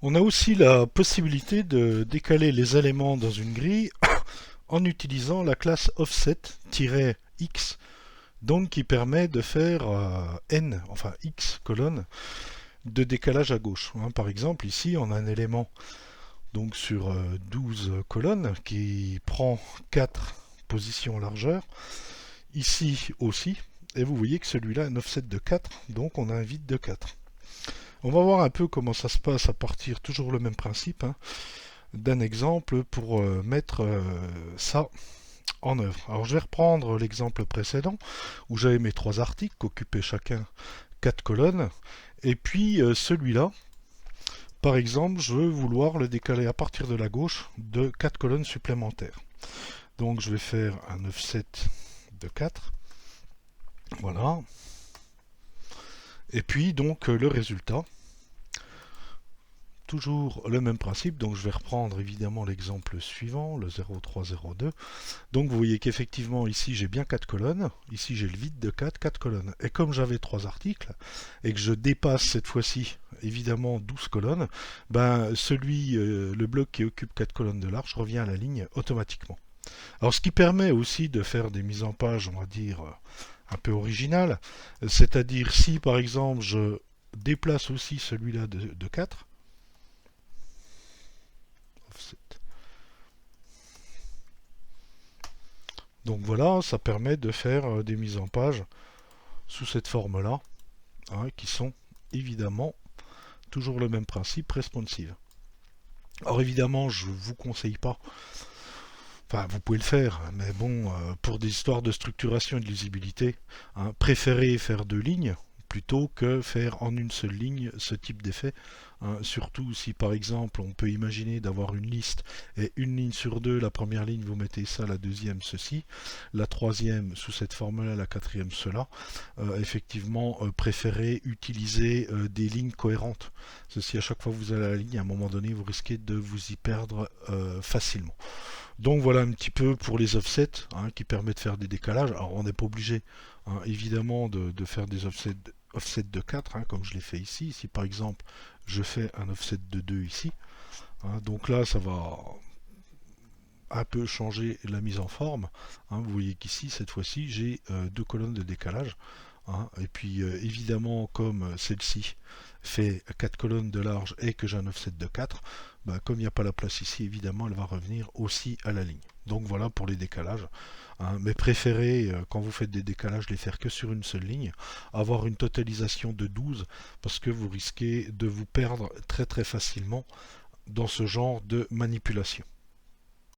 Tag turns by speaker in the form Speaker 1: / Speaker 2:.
Speaker 1: On a aussi la possibilité de décaler les éléments dans une grille en utilisant la classe offset-x, donc qui permet de faire n, enfin x colonnes de décalage à gauche. Par exemple, ici, on a un élément donc sur 12 colonnes qui prend 4 positions largeur. Ici aussi, et vous voyez que celui-là a un offset de 4, donc on a un vide de 4. On va voir un peu comment ça se passe à partir, toujours le même principe, d'un exemple pour mettre ça en œuvre. Alors je vais reprendre l'exemple précédent où j'avais mes trois articles qui occupaient chacun 4 colonnes. Et puis celui-là, par exemple, je veux vouloir le décaler à partir de la gauche de 4 colonnes supplémentaires. Donc je vais faire un offset de 4. Voilà. Et puis donc le résultat, toujours le même principe, donc je vais reprendre évidemment l'exemple suivant, le 0302. Donc vous voyez qu'effectivement ici j'ai bien 4 colonnes, ici j'ai le vide de 4 colonnes. Et comme j'avais 3 articles, et que je dépasse cette fois-ci évidemment 12 colonnes, ben le bloc qui occupe 4 colonnes de large revient à la ligne automatiquement. Alors ce qui permet aussi de faire des mises en page, on va dire, un peu originales, c'est-à-dire si par exemple je déplace aussi celui-là de 4, donc voilà, ça permet de faire des mises en page sous cette forme-là, qui sont évidemment toujours le même principe, responsive. Alors évidemment, je ne vous conseille pas, enfin vous pouvez le faire, mais bon, pour des histoires de structuration et de lisibilité, préférez faire deux lignes plutôt que faire en une seule ligne ce type d'effet. Surtout si par exemple on peut imaginer d'avoir une liste et une ligne sur deux, la première ligne vous mettez ça, la deuxième ceci, la troisième sous cette forme-là, la quatrième cela. Effectivement, préférez utiliser des lignes cohérentes. Ceci à chaque fois que vous allez à la ligne, à un moment donné, vous risquez de vous y perdre facilement. Donc voilà un petit peu pour les offsets qui permettent de faire des décalages. Alors on n'est pas obligé évidemment de faire des offsets de 4 comme je l'ai fait ici. Ici par exemple je fais un offset de 2 ici. Donc là ça va un peu changer la mise en forme. Vous voyez qu'ici cette fois-ci j'ai deux colonnes de décalage. Et puis évidemment comme celle-ci fait 4 colonnes de large et que j'ai un offset de 4, comme il n'y a pas la place ici, évidemment elle va revenir aussi à la ligne. Donc voilà pour les décalages. Mais préférez, quand vous faites des décalages, les faire que sur une seule ligne, avoir une totalisation de 12 parce que vous risquez de vous perdre très très facilement dans ce genre de manipulation.